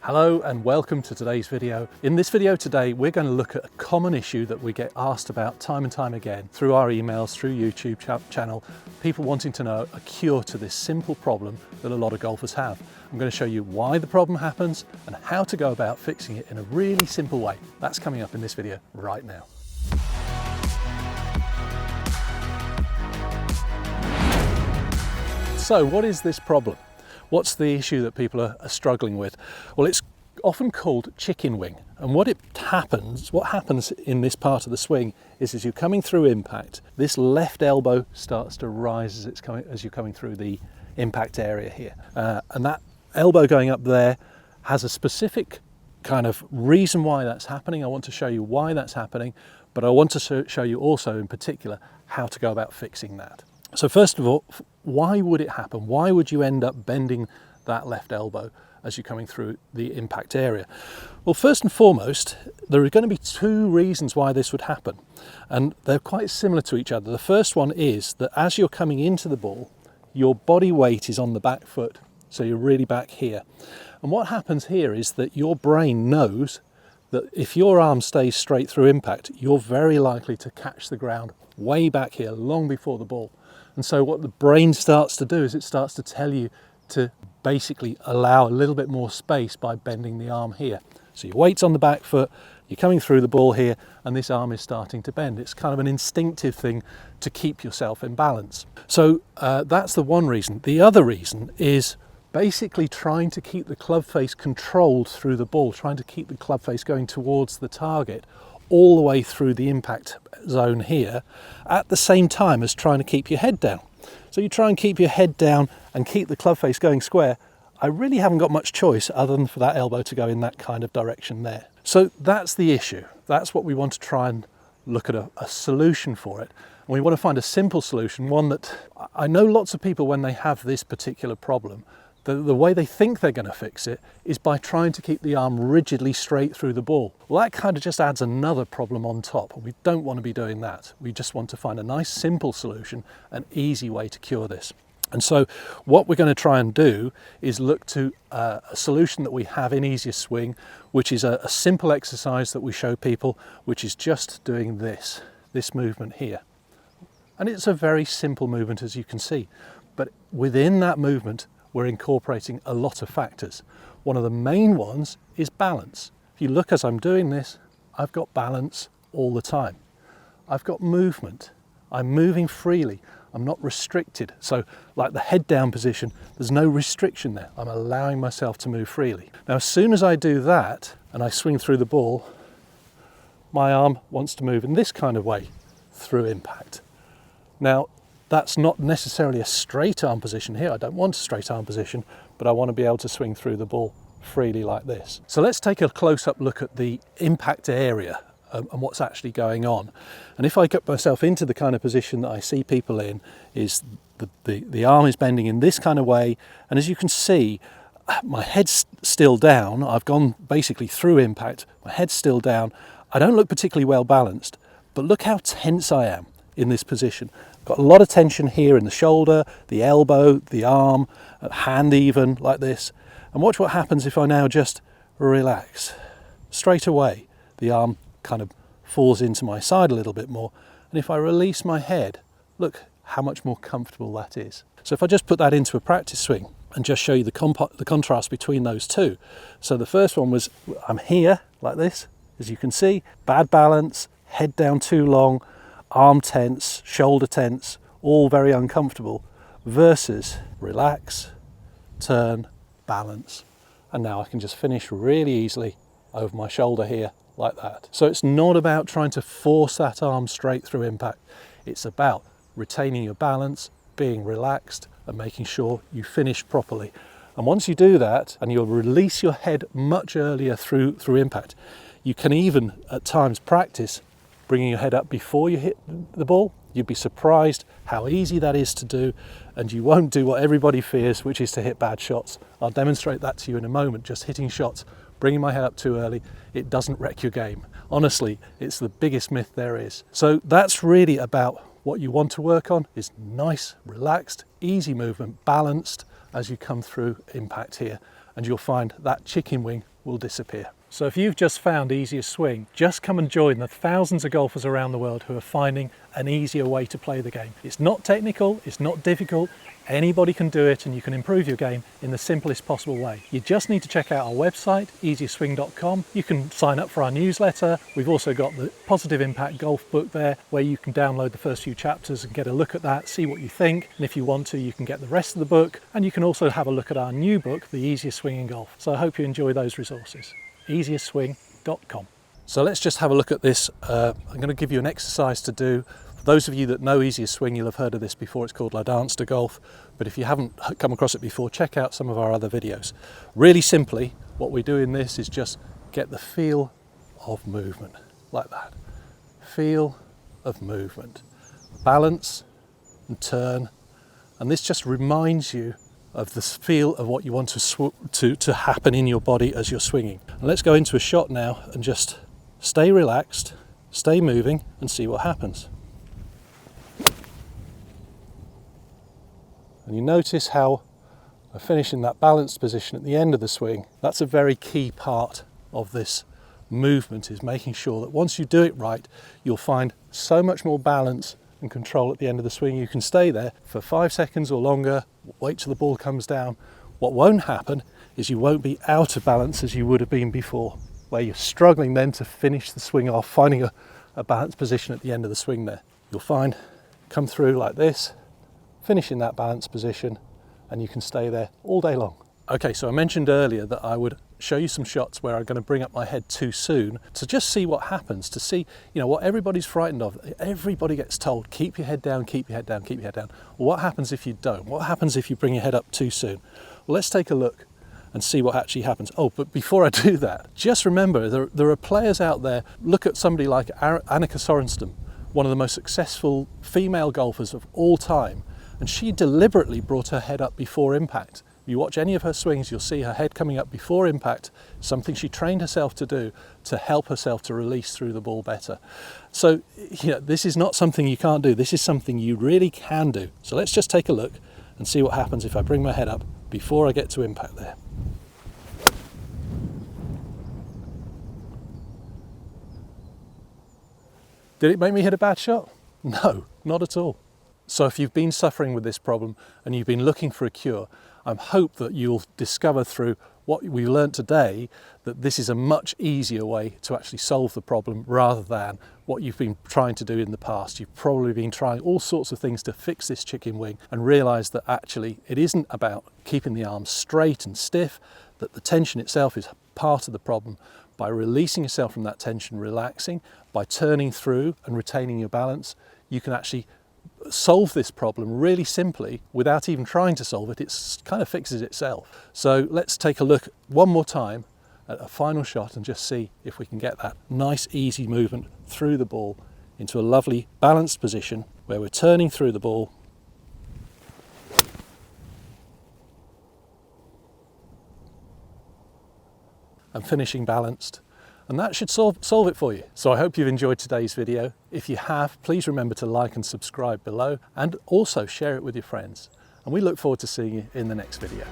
Hello and welcome to today's video. In this video today, we're going to look at a common issue that we get asked about time and time again through our emails, through YouTube channel, people wanting to know a cure to this simple problem that a lot of golfers have. I'm going to show you why the problem happens and how to go about fixing it in a really simple way. That's coming up in this video right now. So what is this problem? What's the issue that people are struggling with? Well, it's often called chicken wing. And what happens in this part of the swing is as you're coming through impact, this left elbow starts to rise as you're coming through the impact area here. And that elbow going up there has a specific kind of reason why that's happening. I want to show you why that's happening, but I want to show you also in particular how to go about fixing that. So first of all, why would it happen? Why would you end up bending that left elbow as you're coming through the impact area? Well, first and foremost, there are going to be two reasons why this would happen, and they're quite similar to each other. The first one is that as you're coming into the ball, your body weight is on the back foot, so you're really back here. And what happens here is that your brain knows that if your arm stays straight through impact, you're very likely to catch the ground way back here, long before the ball. And so what the brain starts to do is it starts to tell you to basically allow a little bit more space by bending the arm here. So your weight's on the back foot, you're coming through the ball here, and this arm is starting to bend. It's kind of an instinctive thing to keep yourself in balance. So that's the one reason. The other reason is basically trying to keep the club face controlled through the ball, trying to keep the club face going towards the target all the way through the impact zone here, at the same time as trying to keep your head down. So you try and keep your head down and keep the club face going square. I really haven't got much choice other than for that elbow to go in that kind of direction there. So that's the issue. That's what we want to try and look at a solution for it. And we want to find a simple solution, one that I know lots of people, when they have this particular problem, the way they think they're going to fix it is by trying to keep the arm rigidly straight through the ball. Well, that kind of just adds another problem on top, and we don't want to be doing that. We just want to find a nice simple solution, an easy way to cure this. And so what we're going to try and do is look to a solution that we have in Easiest Swing, which is a simple exercise that we show people, which is just doing this movement here. And it's a very simple movement, as you can see, but within that movement we're incorporating a lot of factors. One of the main ones is balance. If you look as I'm doing this, I've got balance all the time. I've got movement. I'm moving freely. I'm not restricted. So like the head down position, there's no restriction there. I'm allowing myself to move freely. Now, as soon as I do that and I swing through the ball, my arm wants to move in this kind of way through impact. Now, that's not necessarily a straight arm position here. I don't want a straight arm position, but I want to be able to swing through the ball freely like this. So let's take a close-up look at the impact area and what's actually going on. And if I get myself into the kind of position that I see people in, is the arm is bending in this kind of way, and as you can see, my head's still down. I've gone basically through impact. My head's still down. I don't look particularly well balanced, but look how tense I am in this position. Got a lot of tension here in the shoulder, the elbow, the arm, hand even, like this. And watch what happens if I now just relax. Straight away, the arm kind of falls into my side a little bit more. And if I release my head, look how much more comfortable that is. So if I just put that into a practice swing and just show you the contrast between those two. So the first one was, I'm here, like this, as you can see, bad balance, head down too long, arm tense, shoulder tense, all very uncomfortable, versus relax, turn, balance. And now I can just finish really easily over my shoulder here, like that. So it's not about trying to force that arm straight through impact. It's about retaining your balance, being relaxed, and making sure you finish properly. And once you do that, and you'll release your head much earlier through impact, you can even at times practice bringing your head up before you hit the ball. You'd be surprised how easy that is to do, and you won't do what everybody fears, which is to hit bad shots. I'll demonstrate that to you in a moment. Just hitting shots, bringing my head up too early, it doesn't wreck your game. Honestly, it's the biggest myth there is. So that's really about what you want to work on, is nice, relaxed, easy movement, balanced as you come through impact here. And you'll find that chicken wing will disappear. So if you've just found easiest swing, just come and join the thousands of golfers around the world who are finding an easier way to play the game. It's not technical, it's not difficult, anybody can do it, and you can improve your game in the simplest possible way. You just need to check out our website, easiestswing.com. You can sign up for our newsletter. We've also got the Positive Impact Golf book there, where you can download the first few chapters and get a look at that, see what you think, and if you want to, you can get the rest of the book, and you can also have a look at our new book, The Easiest Swing in Golf. So I hope you enjoy those resources. easiestswing.com. So let's just have a look at this. I'm going to give you an exercise to do. For those of you that know Easiest Swing, you'll have heard of this before. It's called La Dance de Golf, but if you haven't come across it before, check out some of our other videos. Really simply, what we do in this is just get the feel of movement, like that. Feel of movement. Balance and turn, and this just reminds you of the feel of what you want to happen in your body as you're swinging. And let's go into a shot now and just stay relaxed, stay moving, and see what happens. And you notice how I finish in that balanced position at the end of the swing. That's a very key part of this movement, is making sure that once you do it right, you'll find so much more balance and control at the end of the swing. You can stay there for 5 seconds or longer, wait till the ball comes down. What won't happen is you won't be out of balance as you would have been before, where you're struggling then to finish the swing off, finding a balanced position at the end of the swing there. You'll find, come through like this, finish in that balanced position, and you can stay there all day long. Okay, so I mentioned earlier that I would show you some shots where I'm going to bring up my head too soon to just see what happens, to see, you know, what everybody's frightened of. Everybody gets told, keep your head down, keep your head down, keep your head down. Well, what happens if you don't? What happens if you bring your head up too soon? Well, let's take a look and see what actually happens. Oh, but before I do that, just remember there are players out there. Look at somebody like Annika Sorenstam, one of the most successful female golfers of all time, and she deliberately brought her head up before impact. You watch any of her swings, you'll see her head coming up before impact, something she trained herself to do to help herself to release through the ball better. So, you know, this is not something you can't do, this is something you really can do. So let's just take a look and see what happens if I bring my head up before I get to impact there. Did it make me hit a bad shot? No, not at all. So if you've been suffering with this problem and you've been looking for a cure, I hope that you'll discover through what we learned today that this is a much easier way to actually solve the problem rather than what you've been trying to do in the past. You've probably been trying all sorts of things to fix this chicken wing and realize that actually it isn't about keeping the arms straight and stiff, that the tension itself is part of the problem. By releasing yourself from that tension, relaxing, by turning through and retaining your balance, you can actually solve this problem really simply without even trying to solve it. It kind of fixes itself. So let's take a look one more time at a final shot and just see if we can get that nice easy movement through the ball into a lovely balanced position where we're turning through the ball and finishing balanced. And that should solve it for you. So I hope you've enjoyed today's video. If you have, please remember to like and subscribe below, and also share it with your friends. And we look forward to seeing you in the next video.